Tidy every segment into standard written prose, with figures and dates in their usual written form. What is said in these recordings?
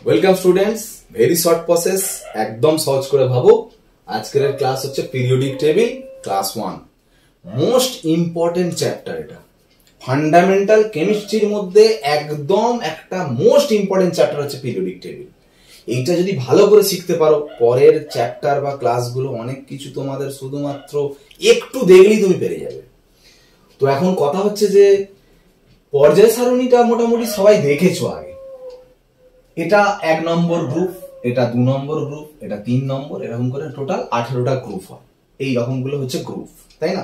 Welcome students, very short process, একদম সহজ করে ভাবো। আজকের ক্লাস হচ্ছে periodic table class 1। Most important chapter এটা। ফান্ডামেন্টাল কেমিস্ট্রির মধ্যে একদম একটা মোস্ট ইম্পর্টেন্ট চ্যাপ্টার হচ্ছে পিরিয়ডিক টেবিল। এইটা যদি ভালো করে শিখতে পারো, পরের চ্যাপ্টার বা ক্লাসগুলো অনেক কিছু তোমাদের শুধুমাত্র একটু দেখলেই তুমি পেরে যাবে। তো এখন কথা হচ্ছে যে পর্যায় সারণীটা মোটামুটি সবাই দেখেছো আগে। এটা 1 নম্বর গ্রুপ, এটা 2 নম্বর গ্রুপ, এটা 3 নম্বর, এরকম করে টোটাল 18টা গ্রুপ হয়। এই রকমগুলো হচ্ছে গ্রুপ, তাই না?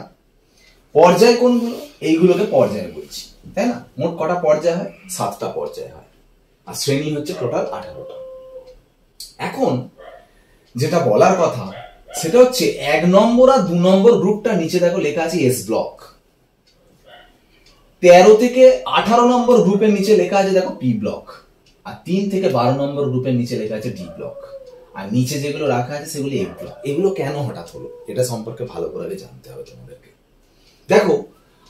পর্যায় কোনগুলো? এইগুলোকে পর্যায় বলছি, তাই না? মোট কটা পর্যায় হয়? 7টা পর্যায় হয়, আর শ্রেণী হচ্ছে টোটাল 18টা। এখন যেটা বলার কথা সেটা হচ্ছে 1 নম্বর আর 2 নম্বর গ্রুপটা নিচে দেখো লেখা আছে এস ব্লক। 13 থেকে 18 নম্বর গ্রুপের নিচে লেখা আছে দেখো পি ব্লক, আর 3 থেকে 12 নম্বর গ্রুপের নিচে লেখা আছে ডি ব্লক, আর নিচে যেগুলো রাখা আছে সেগুলো এ ব্লক। এগুলো কেন হঠাৎ হলো এটা সম্পর্কে ভালো করে জানতে হবে তোমাদেরকে। দেখো,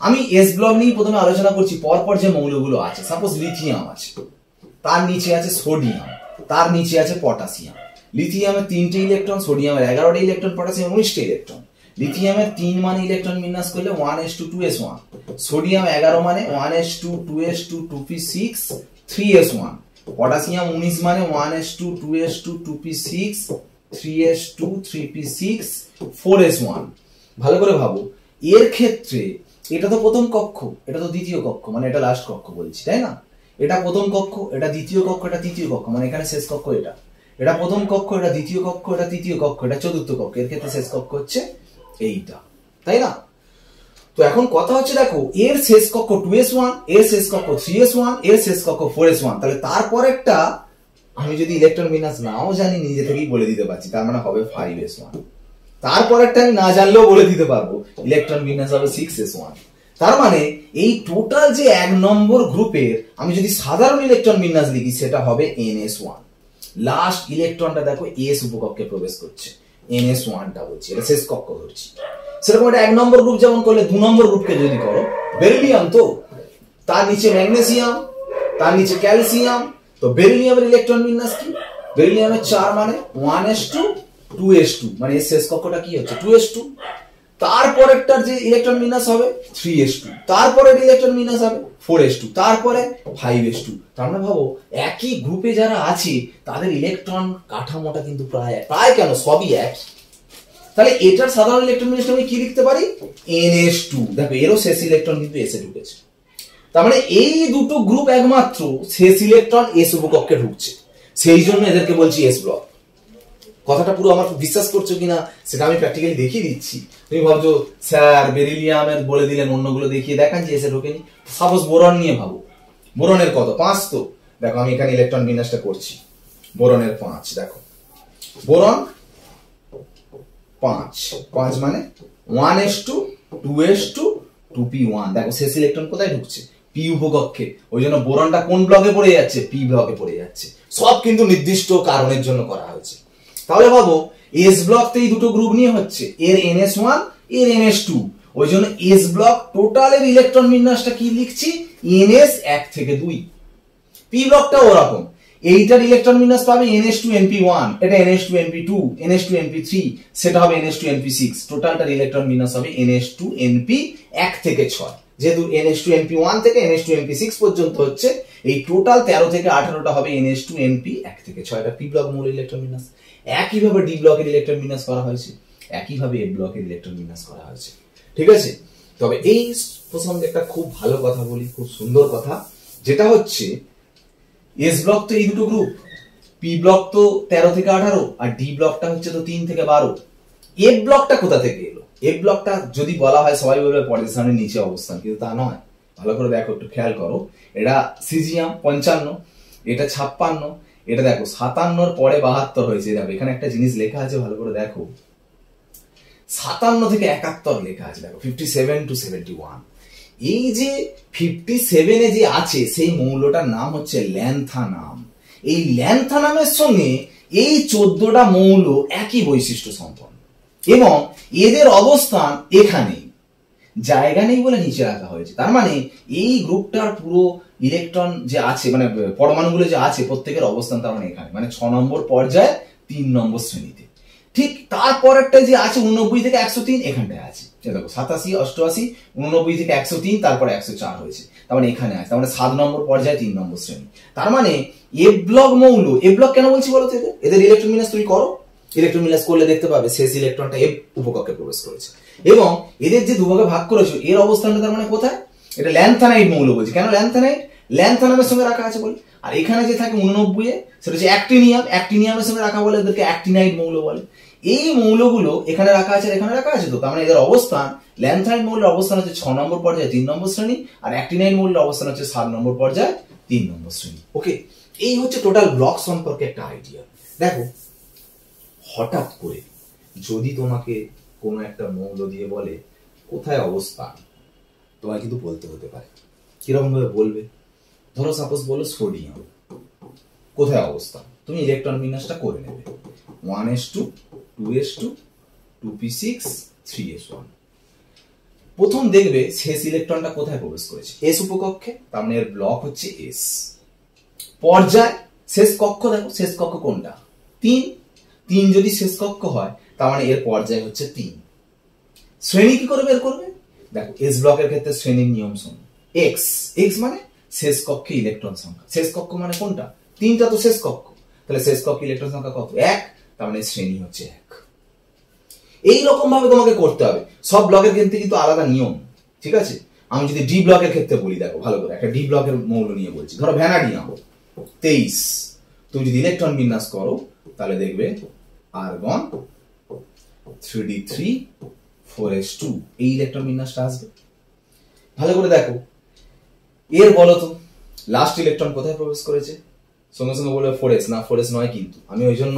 আমি এস ব্লক নিয়ে প্রথমে আলোচনা করছি। পরপর যে মৌলগুলো আছে, সাপোজ লিথিয়াম আছে, তার নিচে আছে সোডিয়াম, তার নিচে আছে পটাশিয়াম। লিথিয়ামের 3টে ইলেকট্রন, সোডিয়ামের 11টা ইলেকট্রন, পটাশিয়ামের 19টা ইলেকট্রন। লিথিয়ামের 3 মানে ইলেকট্রন বিন্যাস করলে 1s2 2s1, সোডিয়াম 11 মানে 1s2 2s2 2p6 3s1, potassium 19 মানে 1s2 2s2 2p6 3s2 3p6 4s1। ভালো করে ভাবো, এর ক্ষেত্রে এটা তো প্রথম কক্ষ, এটা তো দ্বিতীয় কক্ষ, মানে এটা লাস্ট কক্ষ বলছি, তাই না? এটা প্রথম কক্ষ, এটা দ্বিতীয় কক্ষ, এটা তৃতীয় কক্ষ, মানে এখানে শেষ কক্ষ এটা। এটা প্রথম কক্ষ, এটা দ্বিতীয় কক্ষ, এটা তৃতীয় কক্ষ, এটা চতুর্থ কক্ষ। এর ক্ষেত্রে শেষ কক্ষ হচ্ছে এইটা, তাই না? তো এখন কথা হচ্ছে দেখো, এর শেষ কক্ষ 2s1, এর শেষ কক্ষ 3s1, এর শেষ কক্ষ 4s1। তাহলে তারপরেরটা আমি যদি ইলেকট্রন বিন্যাস নাও জানি, নিজে থেকেই বলে দিতে পারছি, তার মানে হবে 5s1। তারপরেরটা আমি না জানলেও বলে দিতে পারবো, ইলেকট্রন বিন্যাস হবে 6s1। তার মানে এই টোটাল যে 1 নম্বর গ্রুপের আমি যদি সাধারণ ইলেকট্রন বিন্যাস লিখি, সেটা হবে ns1। লাস্ট ইলেকট্রনটা দেখো এস উপকক্ষে প্রবেশ করছে, ns1টা বলছি, এটা শেষ কক্ষ ধরছি। সেরকম এটা 1 নম্বর গ্রুপ যেমন করলে 2 নম্বর গ্রুপকে যদি করো, বেরিলিয়াম তো, তার নিচে ম্যাগনেসিয়াম, তার নিচে ক্যালসিয়াম। তো বেরিলিয়ামের ইলেকট্রন বিন্যাস কি? বেরিলিয়ামের 4 মানে 1s2 2s2, মানে এর শেষ কক্ষটা কি হচ্ছে 2s2। তারপরেরটার যে ইলেকট্রন বিন্যাস হবে 3s2, তারপরের ইলেকট্রন বিন্যাস হবে 4s2, তারপরে 5s2। তার মানে ভাবো, একই গ্রুপে যারা আছে তাদের ইলেকট্রন কাঠামোটা কিন্তু প্রায় কেন সবই এক। তাহলে এটার সাধারণ ইলেকট্রন বিন্যাসটা আমি কি লিখতে পারি? ns2। দেখো, এরও শেষ ইলেকট্রন কিন্তু এসে ঢুকেছে। তার মানে এই দুটো গ্রুপ একমাত্র শেষ ইলেকট্রন এস উপকক্ষে ঢুকছে, সেই জন্য এদেরকে বলছি এস ব্লক। কথাটা পুরো আমার বিশ্বাস করছো কিনা সেটা আমি প্র্যাকটিক্যালি দেখিয়ে দিচ্ছি। তুমি ভাবছো স্যার বেরিলিয়ামের বলে দিলেন, অন্যগুলো দেখিয়ে দেখান যে এসে ঢোকেনি। সাপোজ বোরন নিয়ে ভাবো, বোরনের কত? 5। তো দেখো, আমি এখানে ইলেকট্রন বিন্যাসটা করছি, বোরনের 5। দেখো, বোরন 5 মানে 1s2 2s2 2p1। দেখো, শেষ ইলেকট্রন কোথায় ঢুকছে? পি উপকক্ষে। ওই জন্য বোরনটা কোন ব্লকে পড়ে যাচ্ছে? পি ব্লকে পড়ে যাচ্ছে। সব কিন্তু নির্দিষ্ট কারণের জন্য করা হয়েছে। তাহলে ভাবো, এস ব্লকতে এই দুটো গ্রুপ নিয়ে হচ্ছে, এর ns1, এর ns2। ওই জন্য এস ব্লক টোটালের ইলেকট্রন বিন্যাসটা কি লিখছি? ns 1 থেকে 2। পি ব্লকটা ওরকম, এইটার ইলেকট্রন বিন্যাস পাবে ns2 np1, এটা ns2 np2, ns2 np3, সেটা হবে ns2 np6। টোটালটার ইলেকট্রন বিন্যাস হবে ns2 np 1 থেকে 6। যেহেতু ns2 np1 থেকে ns2 np6 পর্যন্ত হচ্ছে, এই টোটাল 13 থেকে 18টা হবে ns2 np 1 থেকে 6। এটা পি ব্লক মূল ইলেকট্রন বিন্যাস। একইভাবে ডি ব্লকের ইলেকট্রন বিন্যাস করা হয়েছে, একইভাবে এ ব্লকের ইলেকট্রন বিন্যাস করা হয়েছে, ঠিক আছে? তবে এই প্রসঙ্গে একটা খুব ভালো কথা বলি, খুব সুন্দর কথা, যেটা হচ্ছে এস ব্লক তো এই দুটো গ্রুপ, পি ব্লক তো 13 থেকে 18, আর ডি ব্লকটা হচ্ছে তো 3 থেকে 12। এ ব্লকটা কোথা থেকে এলো? এ ব্লকটা যদি বলা হয় সবাই বলবে পর্যায় সারণীর নিচে অবস্থান, কিন্তু তা নয়। ভালো করে দেখো, একটু খেয়াল করো। এটা সিজিয়াম 55, এটা 56, এটা দেখো 57 পরে 72 হয়েছে। দেখো, এখানে একটা জিনিস লেখা আছে, ভালো করে দেখো, 57 থেকে 71 লেখা আছে। দেখো, 57 to 71। এই যে 57 যে আছে, সেই মৌলটার নাম হচ্ছে ল্যান্থানাম। এই ল্যান্থানামের সঙ্গে এই 14টা মৌল একই বৈশিষ্ট্য সম্পন্ন, এবং এদের অবস্থান এখানেই। জায়গা নেই বলে নিচে রাখা হয়েছে। তার মানে এই গ্রুপটার পুরো ইলেকট্রন যে আছে, মানে পরমাণুগুলো যে আছে প্রত্যেকের অবস্থান তার মানে এখানে, মানে 6 নম্বর পর্যায়ে 3 নম্বর শ্রেণীতে। ঠিক তারপরেরটা যে আছে 89 থেকে 103 এখানটায় আছে। দেখো 87, 88, 89 থেকে 103, তারপরে 104 হয়েছে, তার মানে এখানে আছে, তার মানে 7 নম্বর পর্যায়ে 3 নম্বর শ্রেণী। তার মানে এফ ব্লক মৌল, এফ ব্লক কেন বলছি বলো তো, এদের ইলেকট্রন বিন্যাস তুমি করো, ইলেকট্রন বিন্যাস করলে দেখতে পাবে শেষ ইলেকট্রনটা এফ উপকক্ষে প্রবেশ করেছে, এবং এদের যে দুভাগে ভাগ করেছে এর অবস্থানটা তার মানে কোথায়, এটা ল্যান্থানাইড মৌল বলছি। কেন ল্যান্থানাইড? ল্যান্থানামের সঙ্গে রাখা আছে বলে। আর এখানে যে থাকে 89 সেটা হচ্ছে অ্যাক্টিনিয়াম, অ্যাক্টিনিয়ামের সঙ্গে রাখা বলে এদেরকে অ্যাক্টিনাইড মৌল বলে। এই মৌলগুলো এখানে রাখা আছে, এখানে রাখা আছে, তো তার মানে এদের অবস্থান, ল্যান্থানাইড মৌলের অবস্থান হচ্ছে 6 নম্বর পর্যায়ে 3 নম্বর শ্রেণী, আর অ্যাক্টিনাইড মৌলের অবস্থান হচ্ছে 7 নম্বর পর্যায়ে 3 নম্বর শ্রেণী। ওকে, এই হচ্ছে টোটাল ব্লক সম্পর্কে একটা আইডিয়া। দেখো হঠাৎ করে যদি তোমাকে কোনো একটা মৌল দিয়ে বলে কোথায় অবস্থান, তোমায় কিন্তু বলতে হতে পারে। কিরকম ভাবে বলবে? ধরো সাপোজ বলো সোডিয়াম, কোথায় অবস্থান, তুমি ইলেকট্রন বিন্যাসটা করে নেবে 1s2 2s2 2p6 3s1। প্রথম দেখবে শেষ ইলেকট্রনটা কোথায় প্রবেশ করেছে, এস উপকক্ষে, তার মানে এর ব্লক হচ্ছে এস। পর্যায় শেষ কক্ষ, দেখো শেষ কক্ষ কোনটা, 3, 3 যদি শেষ কক্ষ হয় তার মানে এর পর্যায় হচ্ছে 3। শ্রেণী কি করে বের করবে? দেখো এস ব্লকের ক্ষেত্রে শ্রেণীর নিয়ম শোনো, এক্স, এক্স মানে শেষ কক্ষে ইলেকট্রন সংখ্যা, শেষ কক্ষ মানে কোনটা, 3টা তো শেষ কক্ষ, তাহলে শেষ কক্ষে ইলেকট্রন সংখ্যা কত, 1, তার মানে শ্রেণী হচ্ছে 1। এইরকম ভাবে তোমাকে করতে হবে। সব ব্লকের ক্ষেত্রে কিন্তু আলাদা নিয়ম, ঠিক আছে? আমি যদি ডি ব্লকের ক্ষেত্রে বলি, দেখো ভালো করে একটা ডি ব্লকের মৌল নিয়ে বলছি, ধরো ভ্যানাডিয়াম 23, তুমি যদি ইলেকট্রন বিন্যাস করো তাহলে দেখবে আর্গন 3d3 4s2, এই ইলেকট্রন বিন্যাসটা আসবে। ভালো করে দেখো, এর বলো তো লাস্ট ইলেকট্রন কোথায় প্রবেশ করেছে, সঙ্গে সঙ্গে বলবে 4s, না 4s নয়, কিন্তু আমি ওই জন্য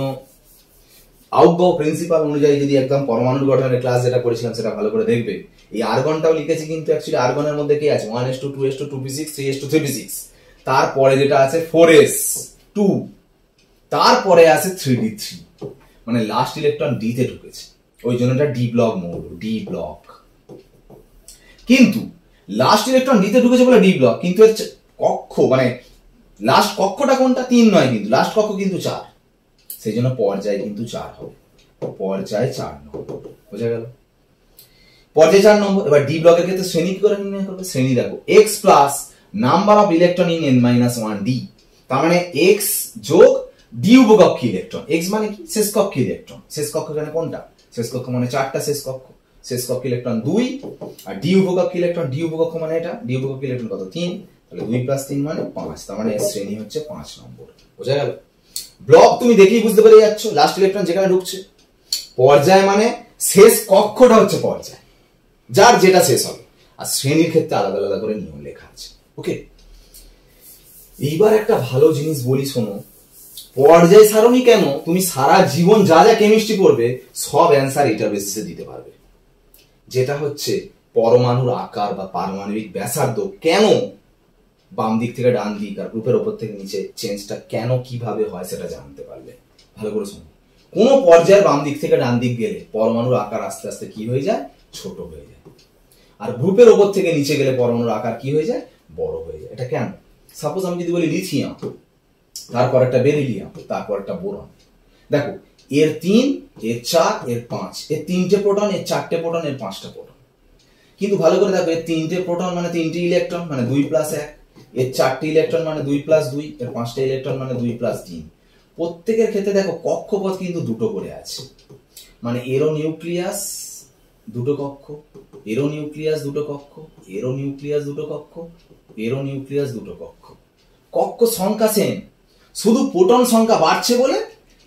আউটগাও প্রিন্সিপাল অনুযায়ী যদি একদম পরমাণু গঠনের ক্লাস যেটা করেছিলাম সেটা ভালো করে দেখবে, এই আর্গনটাও লিখেছি, কিন্তু অ্যাকচুয়ালি আর্গনের মধ্যে কি আছে 1s2 2s2 2p6 3s2 3p6, তারপরে যেটা আছে 4s2, তারপরে আছে 3d3, মানে লাস্ট ইলেকট্রন ডি তে ঢুকেছে, ওই জন্য এটা ডি ব্লক মৌল, ডি ব্লক। কিন্তু লাস্ট ইলেকট্রন ডি তে ঢুকেছে বলে ডি ব্লক, কিন্তু এর কক্ষ মানে লাস্ট কক্ষটা কোনটা, 3 নয়, কিন্তু লাস্ট কক্ষ কিন্তু 4, সেই জন্য পর্যায় কিন্তু 4 হবে, পর্যায় 4 নম্বর। বোঝা গেল? পর্যায় 4 নম্বর। এবার ডি ব্লকের ক্ষেত্রে শ্রেণী কি করে নির্ণয় করবে? শ্রেণী দেখো x plus number of electron in n-1d, তার মানে এক্স যোগ ডি উপকক্ষী ইলেকট্রন। এক্স মানে কি? শেষ কক্ষী ইলেকট্রন। শেষ কক্ষ এখানে কোনটা? শেষ কক্ষ মানে 4টা শেষ কক্ষ, শেষ কক্ষী ইলেকট্রন 2, আর ডি উপকক্ষী ইলেকট্রন, ডি উপকক্ষ মানে এটা, ডি উপকক্ষী ইলেকট্রন কত, 3, তাহলে 2 + 3 মানে 5, তার মানে এর শ্রেণী হচ্ছে 5 নম্বর। বোঝা গেল? ব্লক তুমি দেখেই বুঝতে পেরে যাচ্ছ লাস্ট ইলেকট্রন যেখানে ঢুকছে। পর্যায় মানে শেষ কক্ষটা হচ্ছে পর্যায়, যার যেটা শেষ হবে, আর শ্রেণীর ক্ষেত্রে আলাদা আলাদা করে নিয়ম লেখা আছে। ওকে, এইবার একটা ভালো জিনিস বলি শোনো, পর্যায় সারণী কেন তুমি সারা জীবন যা যা কেমিস্ট্রি পড়বে সব অ্যান্সার এটার বেসিসে দিতে পারবে, যেটা হচ্ছে পরমাণুর আকার বা পারমাণবিক ব্যাসার্ধ কেন বাম দিক থেকে ডান দিক আর গ্রুপের ওপর থেকে নিচে চেঞ্জটা কেন কিভাবে হয় সেটা জানতে পারবে। ভালো করে শোনো, কোন পর্যায়ের বাম দিক থেকে ডান দিক গেলে পরমাণুর আকার আস্তে আস্তে কি হয়ে যায়, ছোট হয়ে যায়, আর গ্রুপের ওপর থেকে নিচে গেলে পরমাণুর আকার কি হয়ে যায়, বড় হয়ে যায়। এটা কেন? সাপোজ আমি যদি বলি লিথিয়াম, তারপর একটা বেরিলিয়াম, তারপর একটা বোরন, দেখো এর 3, এর 4, এর 5, এর 3টে প্রোটন, এর 4টে প্রোটন, এর 5টা প্রোটন। কিন্তু ভালো করে দেখো, এর 3টে প্রোটন মানে 3টে ইলেকট্রন মানে 2 + 1, এর 4টে ইলেকট্রন মানে 2 + 2, এর 5টা ইলেকট্রন মানে 2 + 3। প্রত্যেকের ক্ষেত্রে দেখো কক্ষপথ কিন্তু দুটো করে আছে, মানে এরো নিউক্লিয়াস দুটো কক্ষ, এরো নিউক্লিয়াস দুটো কক্ষ, এরো নিউক্লিয়াস দুটো কক্ষ, এরো নিউক্লিয়াস দুটো কক্ষ। কক্ষ সংখ্যা সেম, শুধু প্রোটন সংখ্যা বাড়ছে বলে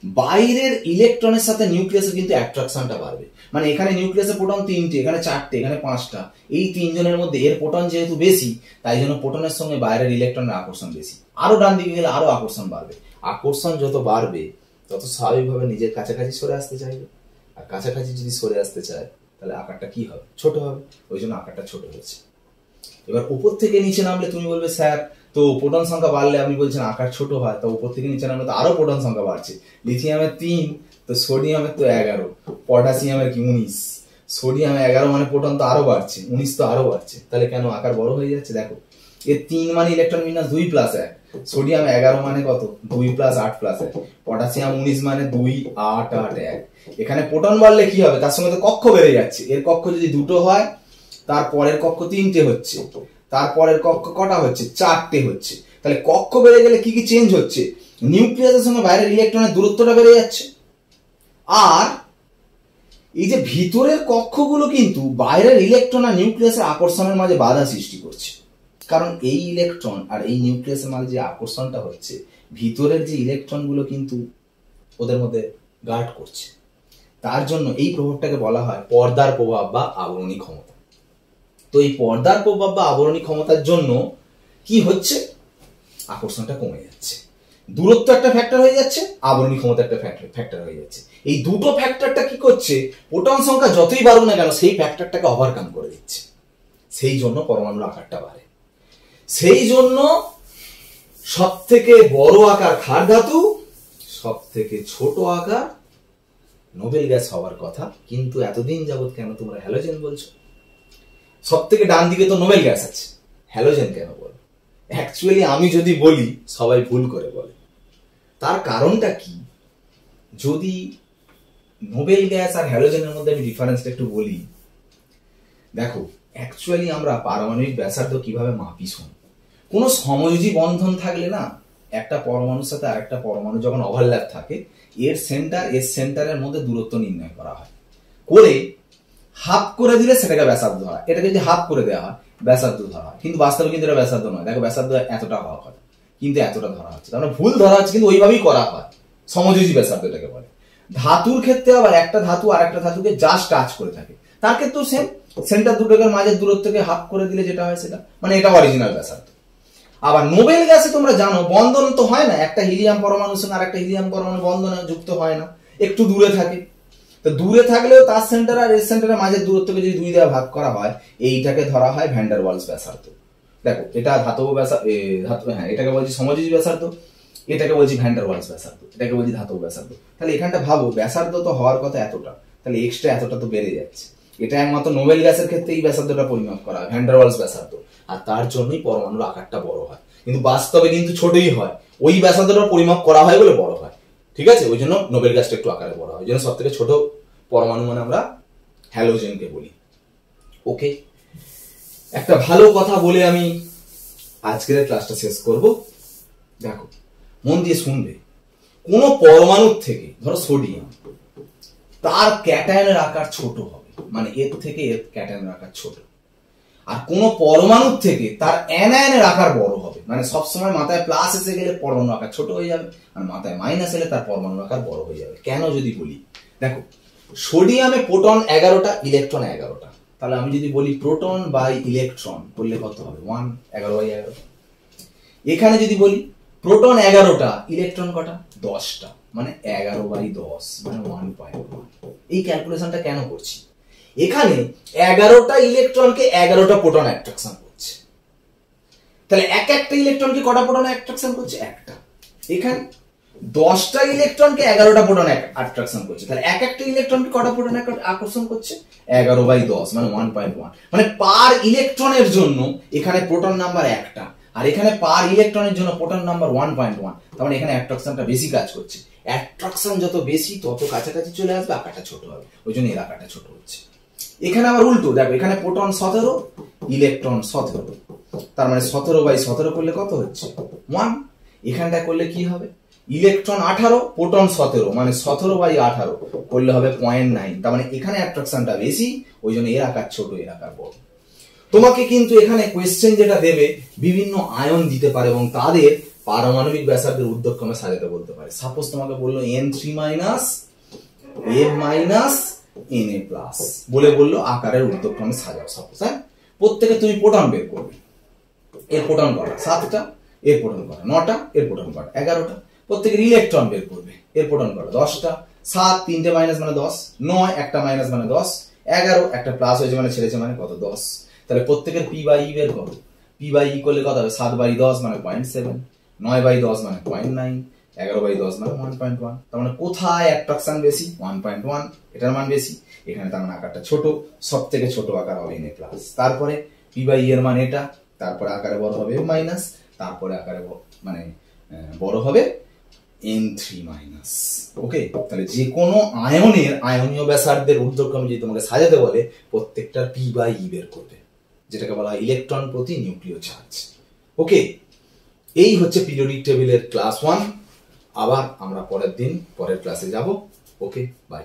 বাইরের ইলেকট্রনের সাথে নিউক্লিয়াসের কিন্তু অ্যাট্রাকশনটা বাড়বে। মানে এখানে নিউক্লিয়াসের প্রোটন 3টে, এখানে 4টে, এখানে 5টা, এই 3 জনের মধ্যে এর প্রোটন যেহেতু বেশি, তাই জন্য প্রোটনের সঙ্গে বাইরের ইলেকট্রনের আকর্ষণ বেশি। আরো ডান দিকে গেলে আরো আকর্ষণ বাড়বে, আকর্ষণ যত বাড়বে তত স্বাভাবিকভাবে নিজের কাছাকাছি সরে আসতে চাইবে, আর কাছাকাছি যদি সরে আসতে চায় তাহলে আকারটা কি হবে, ছোট হবে, ওই জন্য আকারটা ছোট হয়েছে। এবার উপর থেকে নিচে নামলে তুমি বলবে স্যার তো প্রোটন সংখ্যা বাড়লে আপনি বলছেন আকার ছোট হয়, তো উপর থেকে নিচে নামলে তো আরো প্রোটন সংখ্যা বাড়ছে, লিথিয়ামের 3, তো সোডিয়ামের তো 11, পটাশিয়ামের কি 19, সোডিয়াম 11 মানে প্রোটন তো আরো বাড়ছে, 19 তো আরো বাড়ছে, তাহলে কেন আকার বড় হয়ে যাচ্ছে? দেখো এর 3 মানে ইলেকট্রন বিন্যাস 2 প্লাস 1, সোডিয়াম 11 মানে কত 2 প্লাস 8 প্লাস 1, পটাশিয়াম 19 মানে 2 8 8 1। এখানে প্রোটন বাড়লে কি হবে? তার সঙ্গে তো কক্ষ বেড়ে যাচ্ছে। এর কক্ষ যদি দুটো হয়, তারপরের কক্ষ 3টে হচ্ছে, তারপরের কক্ষ কটা হচ্ছে? 4টে হচ্ছে। তাহলে কক্ষ বেড়ে গেলে কি কি চেঞ্জ হচ্ছে? নিউক্লিয়াসের সঙ্গে বাইরের ইলেকট্রনের দূরত্বটা বেড়ে যাচ্ছে, আর এই যে ভিতরের কক্ষগুলো কিন্তু বাইরের ইলেকট্রন আর নিউক্লিয়াসের আকর্ষণের মাঝে বাধা সৃষ্টি করছে। কারণ এই ইলেকট্রন আর এই নিউক্লিয়াসের মাঝে যে আকর্ষণটা হচ্ছে, ভিতরের যে ইলেকট্রনগুলো কিন্তু ওদের মধ্যে গার্ড করছে। তার জন্য এই প্রভাবটাকে বলা হয় পর্দার প্রভাব বা আবরণী ক্ষমতা। তো এই পর্দার প্রভাব বা আবরণী ক্ষমতার জন্য কি হচ্ছে? আকর্ষণটা কমে যাচ্ছে, দূরত্ব একটা ফ্যাক্টর হয়ে যাচ্ছে, আবরণী ক্ষমতা একটা ফ্যাক্টর হয়ে যাচ্ছে। এই দুটো ফ্যাক্টরটা কি করছে? প্রোটন সংখ্যা যতই বাড়ুক না কেন সেই ফ্যাক্টরটাকে ওভারকাম করে দিচ্ছে। সেই জন্য পরমাণুর আকারটা বাড়ে। সেই জন্য সব থেকে বড় আকার ক্ষার ধাতু, সব থেকে ছোট আকার নোবেল গ্যাস হওয়ার কথা, কিন্তু এতদিন যাবত কেন তোমরা হ্যালোজেন বলছো? সব থেকে ডান দিকে তো নোবেল গ্যাস আছে, হ্যালোজেন কেন বলো? অ্যাকচুয়ালি আমি যদি বলি সবাই ভুল করে বলে। তার কারণটা কি? যদি নোবেল গ্যাস আর হ্যালোজেনের মধ্যে আমি ডিফারেন্সটা একটু বলি। দেখো অ্যাকচুয়ালি আমরা পারমাণবিক ব্যাসার্ধ কিভাবে মাপি শোন। কোনো সমযোজী বন্ধন থাকলে না, একটা পরমাণুর সাথে আরেকটা পরমাণু যখন ওভারল্যাপ থাকে, এর সেন্টার এর সেন্টারের মধ্যে দূরত্ব নির্ণয় করা হয়, করে হাফ করে দিলে সেটাকে ব্যাসার্ধ হয়। এটাকে যদি হাফ করে দেওয়া হয় ব্যাসার্ধ ধরা হয়, কিন্তু বাস্তবে কিন্তু এটা ব্যাসার্ধ নয়। দেখো ব্যাসার্ধ এতটা হওয়া কথা, কিন্তু এতটা ধরা হচ্ছে, তার মানে ভুল ধরা হচ্ছে, কিন্তু ওইভাবেই করা হয়। সমযোজী ব্যাসার্ধ এটাকে বলে। ধাতুর ক্ষেত্রে আবার একটা ধাতু আর একটা ধাতুকে জাস্ট টাচ করে থাকে, তার ক্ষেত্রেও সেম, সেন্টার দুটোকে মাঝের দূরত্বকে হাফ করে দিলে যেটা হয় সেটা, মানে এটা অরিজিনাল ব্যাসার্ধ। আবার নোবেল গ্যাসে তোমরা জানো বন্ধন তো হয় না, একটা হিলিয়াম পরমাণুর সঙ্গে আর একটা হিলিয়াম পরমাণু বন্ধনে যুক্ত হয় না, একটু দূরে থাকে। তো দূরে থাকলেও তার সেন্টার আর এর সেন্টারের মাঝের দূরত্বকে যদি 2 দিয়ে ভাগ করা হয়, এইটাকে ধরা হয় ভ্যান ডার ওয়ালস ব্যাসার্ধ। দেখো এটা ধাতব ব্যাসার্ধ, হ্যাঁ এটাকে বলছি সমযোজী ব্যাসার্ধ, এটাকে বলছি ভ্যান ডার ওয়ালস ব্যাসার্ধ, এটাকে বলছি ধাতব ব্যাসার্ধ। তাহলে এখানটা ভাবো ব্যাসার্ধ তো হওয়ার কথা এতটা, তাহলে এক্সট্রা এতটা তো বেড়ে যাচ্ছে। এটা একমাত্র নোবেল গ্যাসের ক্ষেত্রে এই ব্যাসার্ধটা পরিমাপ করা হয়, ভ্যান ডার ওয়ালস ব্যাসার্ধ, আর তার জন্যই পরমাণুর আকারটা বড় হয়। কিন্তু বাস্তবে কিন্তু ছোটই হয়, ওই ব্যাসার্ধটা পরিমাপ করা হয় বলে বড় হয়। ঠিক আছে, ওই জন্য নোবেল গ্যাসটা একটু আকারে বড় হয়, ওই জন্য সব থেকে ছোট পরমাণু মানে আমরা হ্যালোজেনকে বলি। ওকে, একটা ভালো কথা বলে আমি আজকের ক্লাসটা শেষ করব। দেখো মন দিয়ে শুনবে, কোন পরমাণুর থেকে ধরো সোডিয়াম, তার ক্যাটায়নের আকার ছোট হবে, মানে এর থেকে এর ক্যাটায়নের আকার ছোট। আর কোন পরমাণুর থেকে তার অ্যানায়নের আকার বড় হবে, মানে সবসময় মাথায় প্লাস এসে গেলে পরমাণু আকার ছোট হয়ে যাবে, আর মাথায় মাইনাস এলে তার পরমাণু আকার বড় হয়ে যাবে। কেন যদি বলি, দেখো সোডিয়ামে প্রোটন 11টা, ইলেকট্রন 11টা। তাহলে আমি যদি বলি প্রোটন বাই ইলেকট্রন করলে কত হবে? 1, 11/11। এখানে যদি বলি প্রোটন 11টা, ইলেকট্রন কটা? 10টা, মানে 11/10, মানে 1.1। এই ক্যালকুলেশনটা কেন করছি? এখানে 11টা ইলেকট্রনকে 11টা প্রোটন অ্যাট্রাকশন করছে, তাহলে এক একটা ইলেকট্রনকে কটা প্রোটন অ্যাট্রাকশন করছে? একটা। এখানে 10টা ইলেকট্রনকে 11টা প্রোটন অ্যাট্রাকশন করছে, তাহলে এক একটা ইলেকট্রনকে কটা প্রোটন আকর্ষণ করছে? 11/10, মানে 1.1। মানে পার ইলেকট্রনের জন্য এখানে প্রোটন নাম্বার একটা, আর এখানে পার ইলেকট্রনের জন্য প্রোটন নাম্বার 1.1। তার মানে এখানে অ্যাট্রাকশনটা বেশি কাজ করছে। অ্যাট্রাকশন যত বেশি তত কাছাকাছি চলে আসবে, আকারটা ছোট হবে, ওই জন্য এর আকারটা ছোট হচ্ছে। এখানে আবার উল্টো, দেখো এখানে প্রোটন 17, ইলেকট্রন 17, তার মানে 17/17 করলে কত হচ্ছে? 1। এখানটা করলে কি হবে? ইলেকট্রন 18, প্রোটন 17, মানে 17/18 করলে হবে 0.9। তার মানে এখানে অ্যাট্রাকশনটা বেশি, ওই জন্য এর আকার ছোট, এর আকার বড়। তোমাকে কিন্তু এখানে কোয়েশ্চেন যেটা দেবে, বিভিন্ন আয়ন দিতে পারে এবং তাদের পারমাণবিক ব্যাসার্ধের ঊর্ধ্বক্রমে সাজাতে বলতে পারে। সাপোজ তোমাকে বললো N3- Na+ বললো আকারের ঊর্ধ্বক্রমে সাজাও। সাপোজ হ্যাঁ, প্রত্যেকে তুমি প্রোটন বের করবে, এর প্রোটন কটা? 7টা, এর প্রোটন কটা? 9টা, এর প্রোটন কটা? 11টা। প্রত্যেকের ইলেকট্রন বের করবে, এর প্রোটন কটা? 10টা। 7 3টে মাইনাস মানে 10, 9 একটা মাইনাস মানে 10, 11 একটা প্লাস হয়েছে মানে ছেড়েছে মানে কত? 10। তাহলে প্রত্যেকের P/E বের করো। P/E করলে কত হবে? 7/10 মানে 0.7, 9/10 মানে 0.9, 11/10 মানে 1.1। তার মানে কোথায় অ্যাট্রাকশন বেশি? 1.1, এটার মান বেশি। এখানে তার মানে আকারটা ছোট, সব থেকে ছোট আকার হবে Na+। তারপরে p/e এর মান এটা, তারপরে আকারে বড় হবে মাইনাস, তারপরে আকারে মানে বড় হবে N3-। ওকে, তাহলে যে কোনো আয়নের আয়নীয় ব্যাসার্ধের ঊর্ধ্বক্রমে যদি তোমাকে সাজাতে বলে, প্রত্যেকটার p/e বের করবে, যেটাকে বলা হয় ইলেকট্রন প্রতি নিউক্লিয় চার্জ। ওকে, এই হচ্ছে পিরিয়ডিক টেবিলের ক্লাস 1। আবার আমরা পরের দিন পরের ক্লাসে যাব। ওকে, বাই।